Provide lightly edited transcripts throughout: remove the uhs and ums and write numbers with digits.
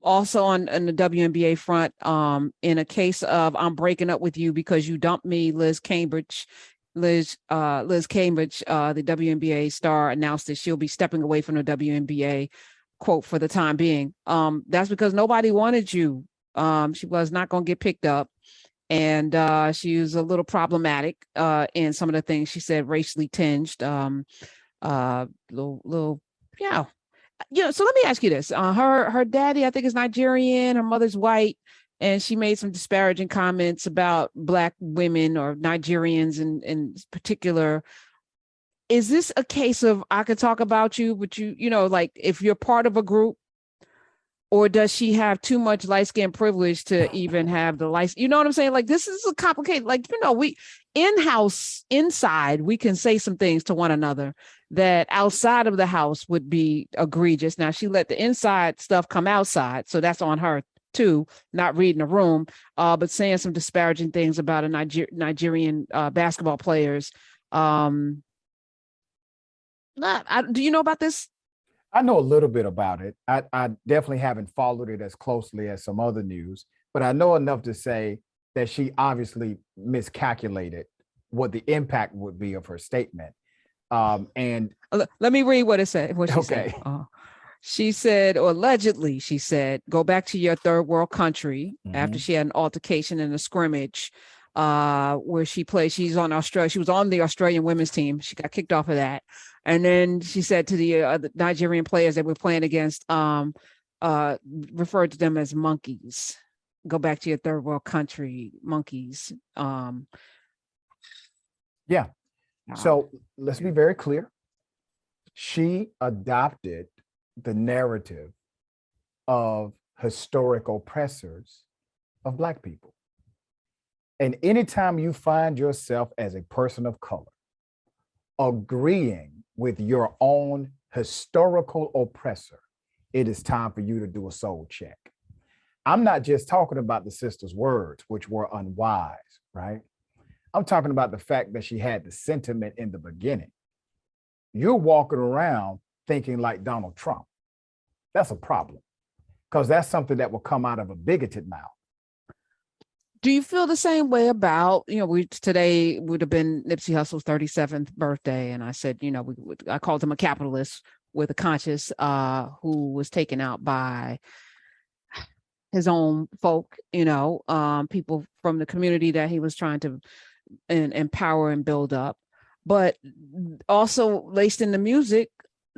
Also on the WNBA front, in a case of I'm breaking up with you because you dumped me, Liz Cambridge, the WNBA star announced that she'll be stepping away from the WNBA, quote, for the time being. That's because nobody wanted you. She was not going to get picked up. And she was a little problematic in some of the things she said, racially tinged, little, yeah. So let me ask you this. Her daddy, I think, is Nigerian, her mother's white, and she made some disparaging comments about Black women or Nigerians in particular. Is this a case of I could talk about you, but like if you're part of a group, or does she have too much light skin privilege to even have the light? You know what I'm saying? Like, this is a complicated, like, we inside, we can say some things to one another that outside of the house would be egregious. Now, she let the inside stuff come outside, so that's on her too, not reading the room, but saying some disparaging things about a Nigerian basketball players. Do you know about this? I know a little bit about it. I definitely haven't followed it as closely as some other news, but I know enough to say that she obviously miscalculated what the impact would be of her statement. And let me read what it said. What she said. She said, or allegedly, she said, go back to your third world country after she had an altercation in a scrimmage where she played. She's on Australia. She was on the Australian women's team. She got kicked off of that. And then she said to the Nigerian players that we're playing against, referred to them as monkeys. Go back to your third world country, monkeys. Yeah. So let's be very clear. She adopted the narrative of historical oppressors of Black people. And anytime you find yourself as a person of color agreeing with your own historical oppressor, it is time for you to do a soul check. I'm not just talking about the sister's words, which were unwise, right? I'm talking about the fact that she had the sentiment in the beginning. You're walking around thinking like Donald Trump. That's a problem, because that's something that will come out of a bigoted mouth. Do you feel the same way about, today would have been Nipsey Hussle's 37th birthday. And I said, I called him a capitalist with a conscience who was taken out by his own folk, people from the community that he was trying to empower and build up. But also laced in the music,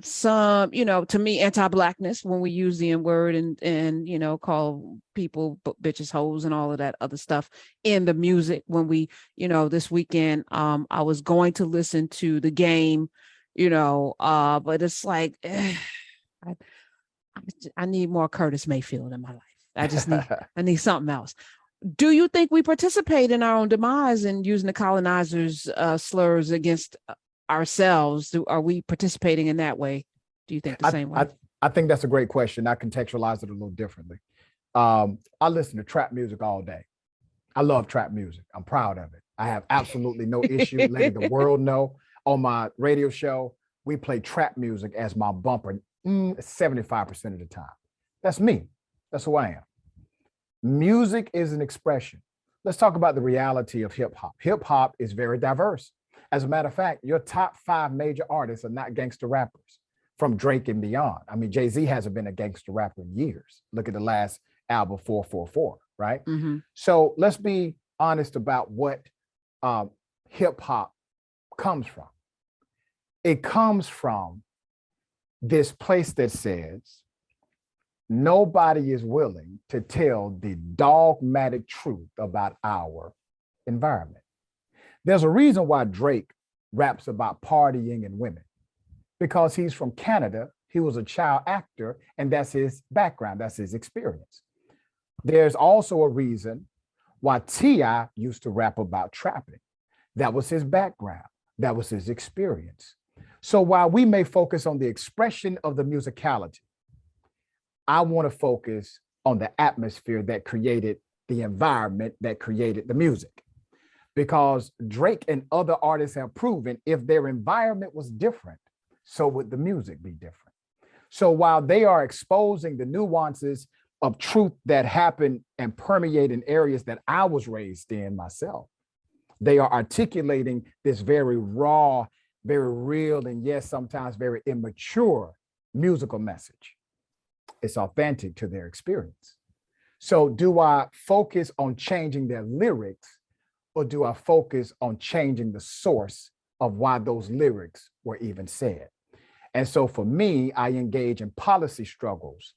some, to me, anti-Blackness when we use the N-word and call people bitches, hoes, and all of that other stuff in the music. When we, this weekend, I was going to listen to The Game, but it's like, I need more Curtis Mayfield in my life. I need something else. Do you think we participate in our own demise in using the colonizers' slurs against ourselves? Are we participating in that way? Do you think the same way? I think that's a great question. I contextualize it a little differently. I listen to trap music all day. I love trap music. I'm proud of it. I have absolutely no issue letting the world know. On my radio show, we play trap music as my bumper 75% of the time. That's me. That's who I am. Music is an expression. Let's talk about the reality of hip hop. Hip hop is very diverse. As a matter of fact, your top 5 major artists are not gangster rappers, from Drake and beyond. I mean, Jay-Z hasn't been a gangster rapper in years. Look at the last album, 444, right? Mm-hmm. So let's be honest about what hip hop comes from. It comes from this place that says, nobody is willing to tell the dogmatic truth about our environment. There's a reason why Drake raps about partying and women, because he's from Canada. He was a child actor, and that's his background. That's his experience. There's also a reason why T.I. used to rap about trapping. That was his background. That was his experience. So while we may focus on the expression of the musicality, I want to focus on the atmosphere that created the environment that created the music. Because Drake and other artists have proven if their environment was different, so would the music be different. So while they are exposing the nuances of truth that happen and permeate in areas that I was raised in myself. They are articulating this very raw, very real, and yes, sometimes very immature musical message. It's authentic to their experience. So do I focus on changing their lyrics, or do I focus on changing the source of why those lyrics were even said? And so for me, I engage in policy struggles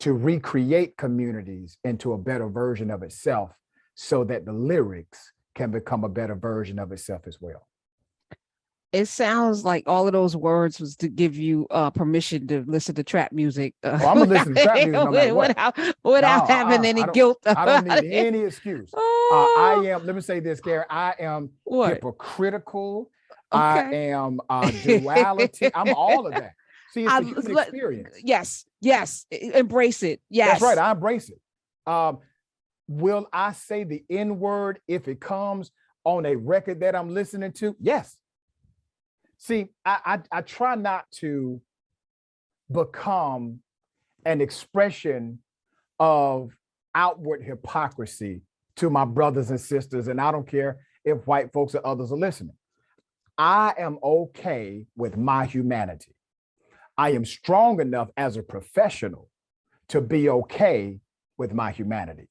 to recreate communities into a better version of itself so that the lyrics can become a better version of itself as well. It sounds like all of those words was to give you permission to listen to trap music. I'm gonna listen to trap music no matter what. Without having any guilt. I don't need any excuse. Let me say this, Gary, I am hypocritical. Okay. I am duality. I'm all of that. See, it's the human experience. Yes. Embrace it. Yes. That's right. I embrace it. Will I say the N-word if it comes on a record that I'm listening to? Yes. See, I try not to become an expression of outward hypocrisy to my brothers and sisters, and I don't care if white folks or others are listening. I am okay with my humanity. I am strong enough as a professional to be okay with my humanity.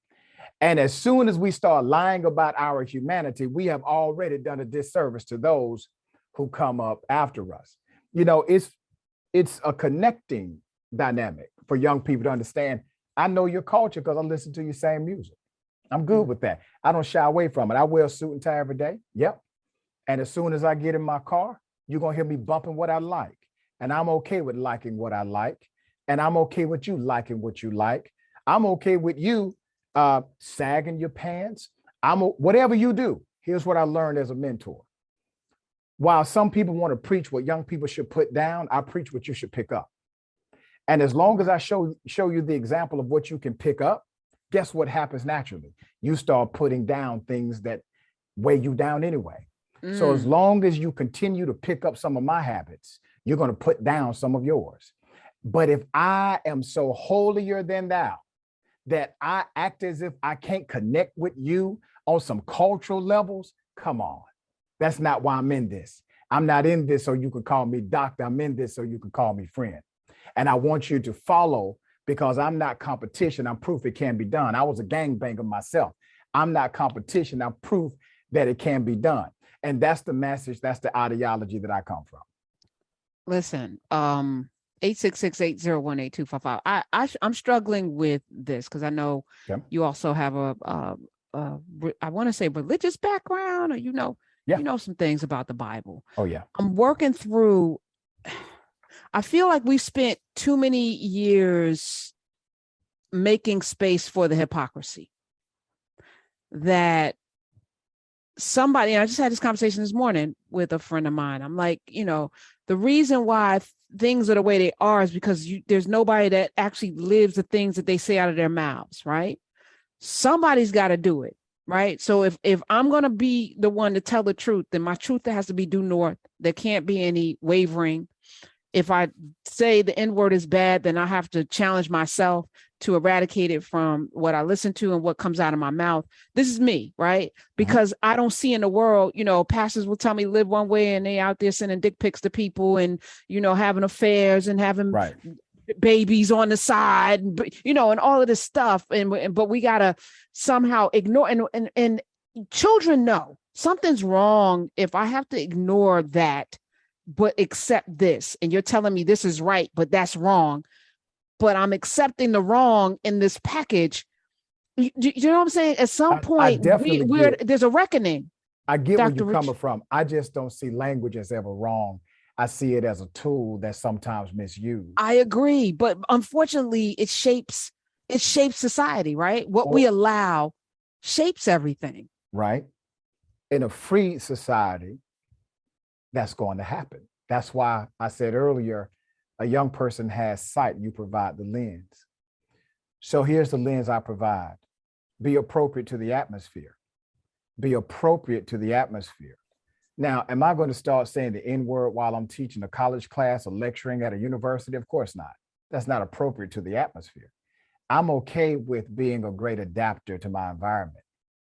And as soon as we start lying about our humanity, we have already done a disservice to those who come up after us. You know, it's a connecting dynamic for young people to understand. I know your culture because I listen to your same music. I'm good with that. I don't shy away from it. I wear a suit and tie every day. Yep. And as soon as I get in my car, you're going to hear me bumping what I like. And I'm okay with liking what I like. And I'm okay with you liking what you like. I'm okay with you sagging your pants. Whatever you do. Here's what I learned as a mentor. While some people want to preach what young people should put down, I preach what you should pick up. And as long as I show you the example of what you can pick up, guess what happens naturally? You start putting down things that weigh you down anyway. So as long as you continue to pick up some of my habits, you're going to put down some of yours. But if I am so holier than thou that I act as if I can't connect with you on some cultural levels, come on. That's not why I'm in this. I'm not in this so you can call me doctor. I'm in this so you can call me friend. And I want you to follow because I'm not competition. I'm proof it can be done. I was a gangbanger myself. I'm not competition. I'm proof that it can be done. And that's the message. That's the ideology that I come from. Listen, 866-801-8255. I'm struggling with this because I know you also have I want to say religious background, or you know some things about the Bible. Oh yeah. I'm working through. I feel like we spent too many years making space for the hypocrisy. That somebody, and I just had this conversation this morning with a friend of mine. I'm like, the reason why things are the way they are is because there's nobody that actually lives the things that they say out of their mouths, right? Somebody's got to do it, right? So if I'm going to be the one to tell the truth, then my truth has to be due north. There can't be any wavering. If I say the N-word is bad, then I have to challenge myself to eradicate it from what I listen to and what comes out of my mouth. This is me, right? Because I don't see in the world, pastors will tell me live one way and they out there sending dick pics to people and, having affairs and having babies on the side, and all of this stuff. But we got to somehow ignore and children know something's wrong if I have to ignore that, but accept this. And you're telling me this is right, but that's wrong. But I'm accepting the wrong in this package. You know what I'm saying? At some point, there's a reckoning. I get where you're coming from. I just don't see language as ever wrong. I see it as a tool that's sometimes misused. I agree. But unfortunately, it shapes society, right? What we allow shapes everything. Right. In a free society, that's going to happen. That's why I said earlier, a young person has sight, you provide the lens. So here's the lens I provide. Be appropriate to the atmosphere. Be appropriate to the atmosphere. Now, am I going to start saying the N-word while I'm teaching a college class or lecturing at a university? Of course not. That's not appropriate to the atmosphere. I'm okay with being a great adapter to my environment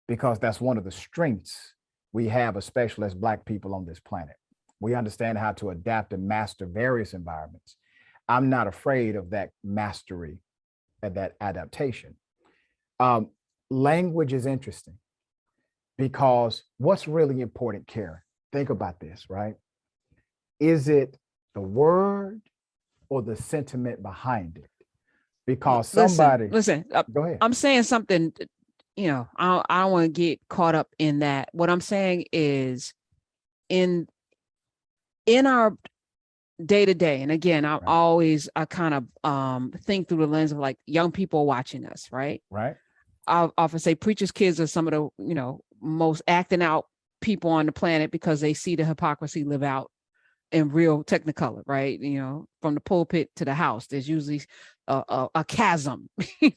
because that's one of the strengths we have, especially as Black people on this planet. We understand how to adapt and master various environments. I'm not afraid of that mastery and that adaptation. Um, Language is interesting because what's really important, Karen? Think about this, right? Is it the word or the sentiment behind it? Because somebody, Listen, go ahead. I'm saying something, I don't want to get caught up in that. What I'm saying is in our day to day, and again, I kind of think through the lens of like young people watching us, right? Right. I often say preachers' kids are some of the, most acting out people on the planet because they see the hypocrisy live out in real technicolor, right? From the pulpit to the house, there's usually a chasm,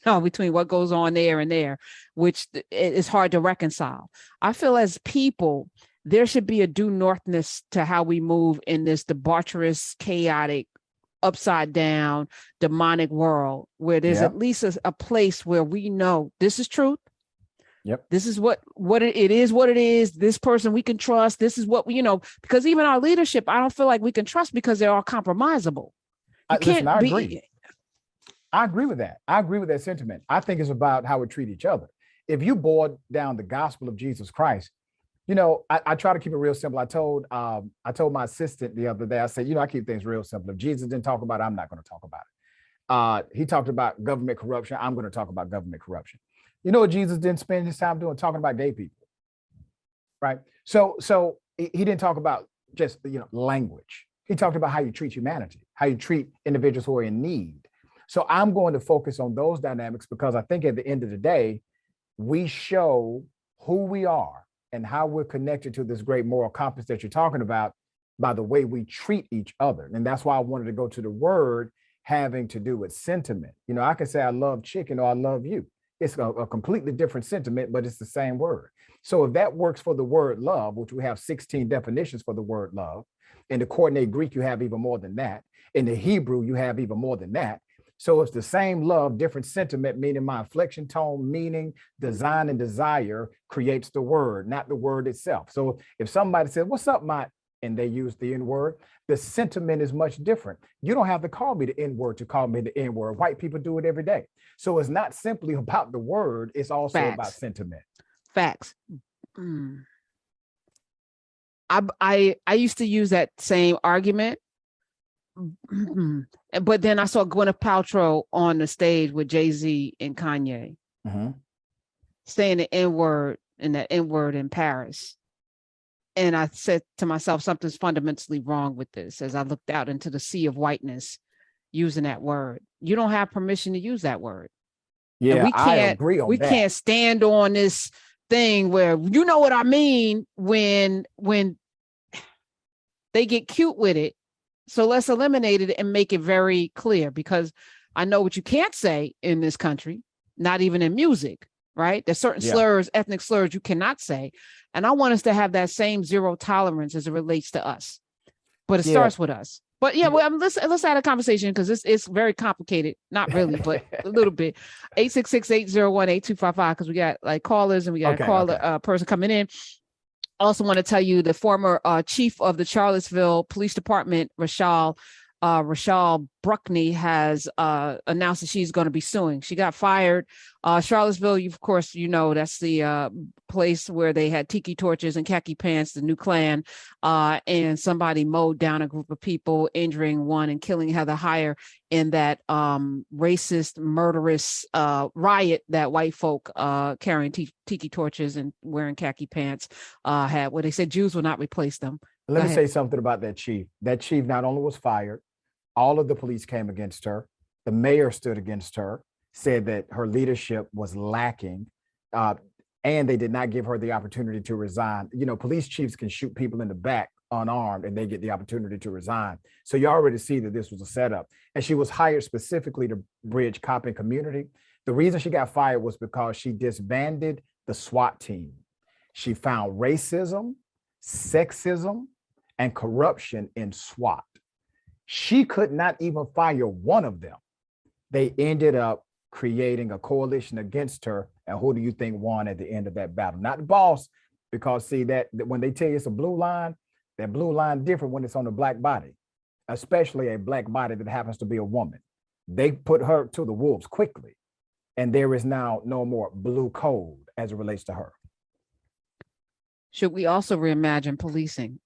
between what goes on there and there, which is hard to reconcile. I feel as people, there should be a due northness to how we move in this debaucherous, chaotic, upside down, demonic world, where there's at least a place where we know this is truth. Yep. This is what it is, what it is. This person we can trust. This is what we, because even our leadership, I don't feel like we can trust because they're all compromisable. Listen, I agree. I agree with that. I agree with that sentiment. I think it's about how we treat each other. If you boil down the gospel of Jesus Christ, I try to keep it real simple. I told my assistant the other day, I said, I keep things real simple. If Jesus didn't talk about it, I'm not going to talk about it. He talked about government corruption. I'm going to talk about government corruption. You know what Jesus didn't spend his time doing? Talking about gay people, right? So he didn't talk about just, language. He talked about how you treat humanity, how you treat individuals who are in need. So I'm going to focus on those dynamics because I think at the end of the day, we show who we are and how we're connected to this great moral compass that you're talking about by the way we treat each other. And that's why I wanted to go to the word having to do with sentiment. I can say I love chicken or I love you. It's a completely different sentiment, but it's the same word. So if that works for the word love, which we have 16 definitions for the word love, in the coordinate Greek, you have even more than that. In the Hebrew, you have even more than that. So it's the same love, different sentiment, meaning my inflection tone, meaning, design, and desire creates the word, not the word itself. So if somebody says, "What's up, my," and they use the N word, the sentiment is much different. You don't have to call me the N word to call me the N word. White people do it every day. So it's not simply about the word, it's also about sentiment. Facts. I used to use that same argument. But then I saw Gwyneth Paltrow on the stage with Jay-Z and Kanye saying the N-word and the N-word in Paris. And I said to myself, something's fundamentally wrong with this as I looked out into the sea of whiteness using that word. You don't have permission to use that word. Yeah, and I agree on that. We can't stand on this thing where, you know what I mean, when they get cute with it. So let's eliminate it and make it very clear, because I know what you can't say in this country, not even in music, right? There's certain slurs, ethnic slurs you cannot say. And I want us to have that same zero tolerance as it relates to us. But it starts with us. But let's have a conversation because it's very complicated. Not really, but a little bit. 866-801-8255, because we got like callers and we got a person coming in. Also want to tell you the former chief of the Charlottesville Police Department, Rashad Bruckney, has announced that she's going to be suing. She got fired. Charlottesville, of course, that's the place where they had tiki torches and khaki pants, the new Klan, and somebody mowed down a group of people, injuring one and killing Heather Heyer in that racist, murderous riot that white folk carrying tiki torches and wearing khaki pants had, where they said Jews will not replace them. Let me say something about that chief. That chief not only was fired, all of the police came against her. The mayor stood against her, said that her leadership was lacking, and they did not give her the opportunity to resign. Police chiefs can shoot people in the back unarmed and they get the opportunity to resign. So you already see that this was a setup. And she was hired specifically to bridge cop and community. The reason she got fired was because she disbanded the SWAT team. She found racism, sexism, and corruption in SWAT. She could not even fire one of them. They ended up creating a coalition against her. And who do you think won at the end of that battle? Not the boss, because see that when they tell you it's a blue line, that blue line different when it's on a black body, especially a black body that happens to be a woman. They put her to the wolves quickly. And there is now no more blue code as it relates to her. Should we also reimagine policing?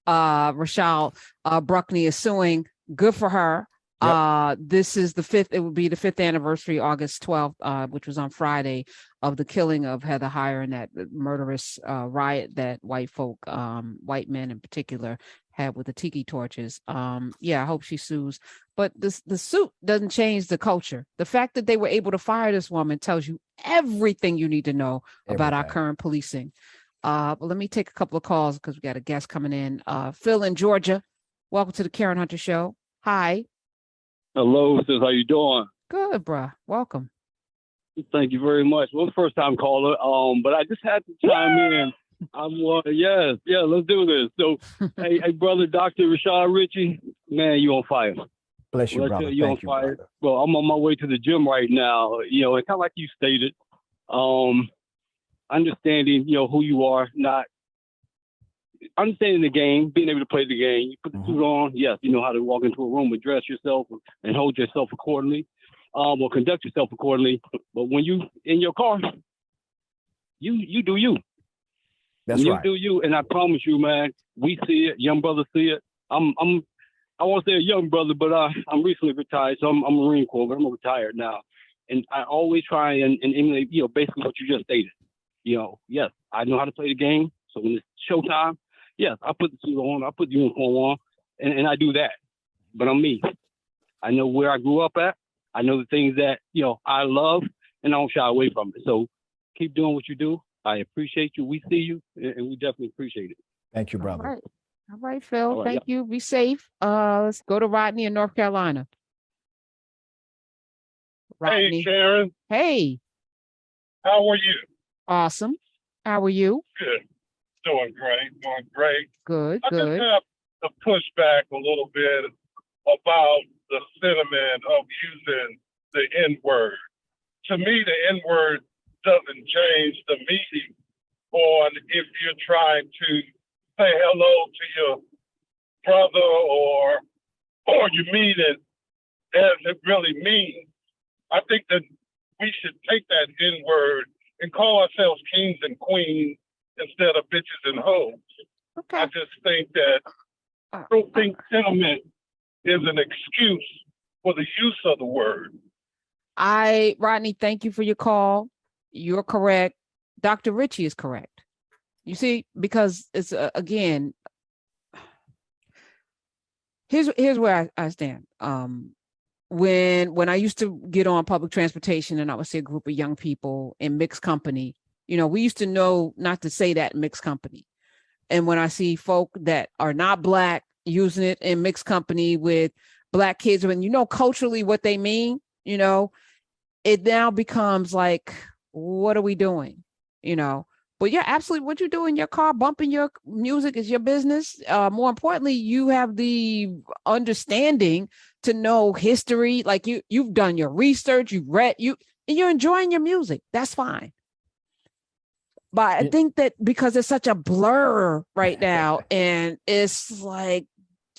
Rashad Bruckney is suing. Good for her. Yep. This is it would be the 5th anniversary, August 12th, which was on Friday, of the killing of Heather Heyer and that murderous riot that white men in particular, had with the tiki torches. I hope she sues. But the suit doesn't change the culture. The fact that they were able to fire this woman tells you everything you need to know about our current policing. But let me take a couple of calls because we got a guest coming in. Phil in Georgia, welcome to the Karen Hunter Show. Hi. Hello, sis. How you doing? Good, bruh. Welcome. Thank you very much. Well, first time caller. But I just had to chime in. Let's do this. So, hey, brother, Dr. Rashad Richey, man, you on fire. Bless you, brother. You on fire. Brother. Well, I'm on my way to the gym right now. And kind of like you stated, understanding, who you are, not understanding the game, being able to play the game. You put the suit on, yes, you know how to walk into a room, address yourself, and hold yourself accordingly, or conduct yourself accordingly. But when you in your car, you do you. That's right. You do you, and I promise you, man, we see it. Young brothers see it. I won't say a young brother, but I'm recently retired, so I'm a Marine Corps, but I'm retired now. And I always try and emulate, basically what you just stated. Yes, I know how to play the game. So when it's showtime, yes, I put the suit on, I put the uniform on, and I do that. But I'm me. I know where I grew up at. I know the things that, I love, and I don't shy away from it. So keep doing what you do. I appreciate you. We see you, and we definitely appreciate it. Thank you, brother. All right, Phil. Thank you. Be safe. Let's go to Rodney in North Carolina. Rodney. Hey, Sharon. Hey. How are you? Awesome. How are you? Good. Doing great. Good. I just have to push back a little bit about the sentiment of using the N-word. To me, the N-word doesn't change the meaning on if you're trying to say hello to your brother or you mean it as it really means. I think that we should take that N-word and call ourselves kings and queens instead of bitches and hoes. Okay. I just think that I don't think sentiment is an excuse for the use of the word. Rodney, thank you for your call. You're correct. Dr. Richey is correct. You see, because it's again, here's where I stand. When I used to get on public transportation and I would see a group of young people in mixed company, we used to know not to say that in mixed company. And when I see folk that are not Black using it in mixed company with Black kids, when culturally what they mean, it now becomes like, what are we doing? But yeah, absolutely. What you do in your car, bumping your music is your business. More importantly, you have the understanding to know history. Like you've done your research, you've read, and you're enjoying your music. That's fine. But I think that because it's such a blur right now, and it's like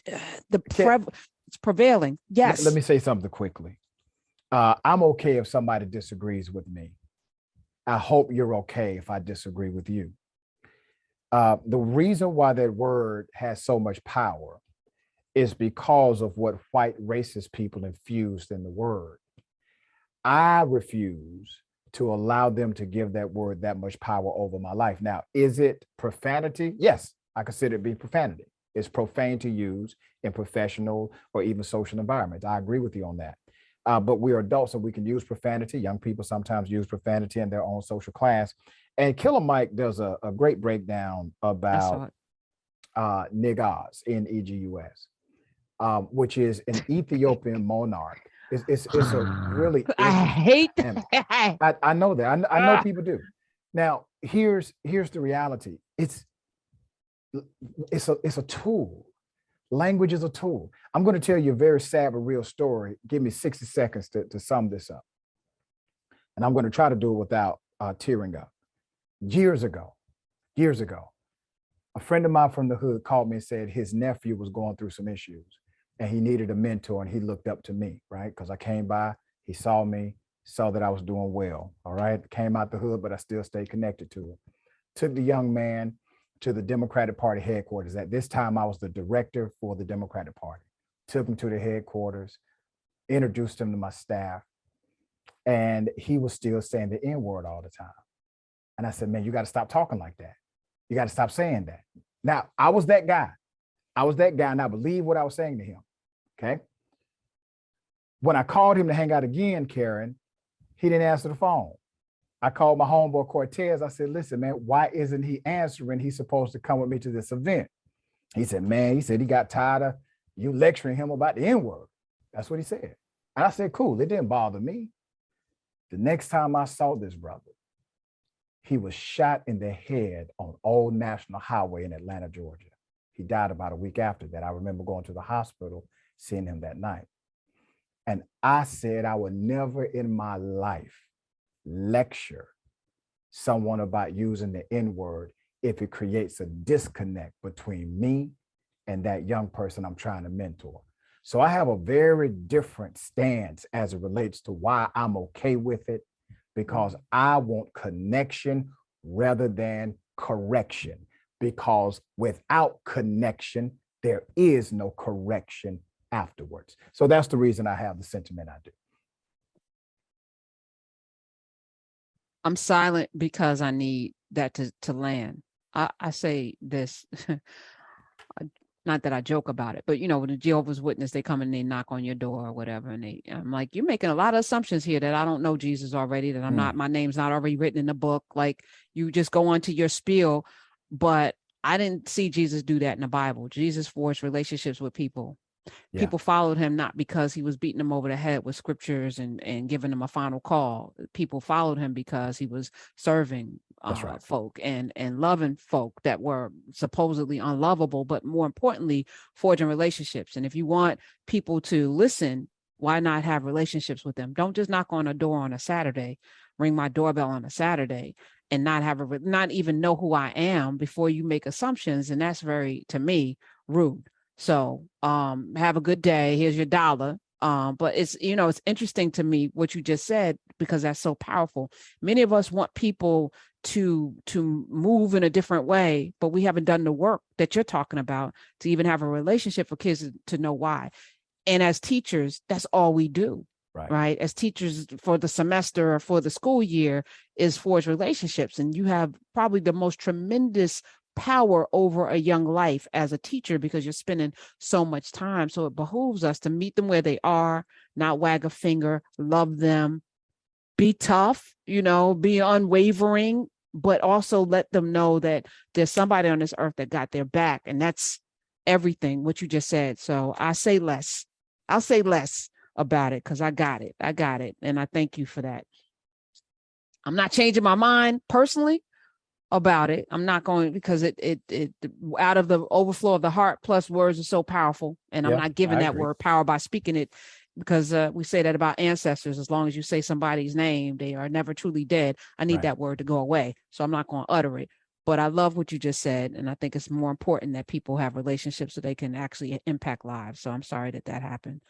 it's prevailing. Yes. Let me say something quickly. I'm okay if somebody disagrees with me. I hope you're okay if I disagree with you. The reason why that word has so much power is because of what white racist people infused in the word. I refuse to allow them to give that word that much power over my life. Now, is it profanity? Yes, I consider it be profanity. It's profane to use in professional or even social environments. I agree with you on that. But we're adults, so we can use profanity. Young people sometimes use profanity in their own social class. And Killer Mike does a great breakdown about niggas, N-E-G-U-S, which is an Ethiopian monarch. It's a really I hate that. I know that. I know people do. Now, here's the reality. It's a tool. Language is a tool. I'm going to tell you a very sad but real story. Give me 60 seconds to sum this up. And I'm going to try to do it without tearing up. Years ago, a friend of mine from the hood called me and said his nephew was going through some issues and he needed a mentor, and he looked up to me, right? Because I came by, he saw me, saw that I was doing well, all right? Came out the hood, but I still stayed connected to it. Took the young man to the Democratic Party headquarters. At this time, I was the director for the Democratic Party. Took him to the headquarters, introduced him to my staff, and he was still saying the N-word all the time. And I said, man, you got to stop talking like that. You got to stop saying that. Now, I was that guy. And I believe what I was saying to him, okay? When I called him to hang out again, Karen, he didn't answer the phone. I called my homeboy Cortez. I said, listen, man, why isn't he answering? He's supposed to come with me to this event. He said, man, he got tired of you lecturing him about the N-word. That's what he said. And I said, cool, it didn't bother me. The next time I saw this brother, he was shot in the head on Old National Highway in Atlanta, Georgia. He died about a week after that. I remember going to the hospital, seeing him that night. And I said I would never in my life lecture someone about using the N-word if it creates a disconnect between me and that young person I'm trying to mentor. So I have a very different stance as it relates to why I'm okay with it, because I want connection rather than correction, because without connection, there is no correction afterwards. So that's the reason I have the sentiment I do. I'm silent because I need that to land. I say this, not that I joke about it, but when the Jehovah's Witness, they come and they knock on your door or whatever, and I'm like, you're making a lot of assumptions here that I don't know Jesus already, that I'm not, my name's not already written in the book. Like, you just go on to your spiel, but I didn't see Jesus do that in the Bible. Jesus forged relationships with people. Yeah. People followed him not because he was beating them over the head with scriptures and giving them a final call. People followed him because he was serving folk and loving folk that were supposedly unlovable, but more importantly, forging relationships. And if you want people to listen, why not have relationships with them? Don't just knock on a door on a Saturday, ring my doorbell on a Saturday, and not even know who I am before you make assumptions. And that's very, to me, rude. So have a good day. Here's your dollar. But it's interesting to me what you just said, because that's so powerful. Many of us want people to move in a different way, but we haven't done the work that you're talking about to even have a relationship for kids to know why. And as teachers, that's all we do. Right. As teachers for the semester or for the school year is forge relationships. And you have probably the most tremendous power over a young life as a teacher, because you're spending so much time. So it behooves us to meet them where they are, not wag a finger, love them, be tough, be unwavering, but also let them know that there's somebody on this earth that got their back. And that's everything, what you just said. So I'll say less about it, because I got it. And I thank you for that. I'm not changing my mind personally about it. I'm not going, because it out of the overflow of the heart, plus words are so powerful. And I'm not giving that word power by speaking it, because we say that about ancestors. As long as you say somebody's name, they are never truly dead. I need that word to go away. So I'm not going to utter it. But I love what you just said. And I think it's more important that people have relationships so they can actually impact lives. So I'm sorry that happened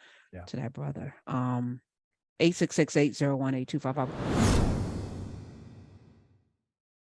to that brother. 866-801-8255.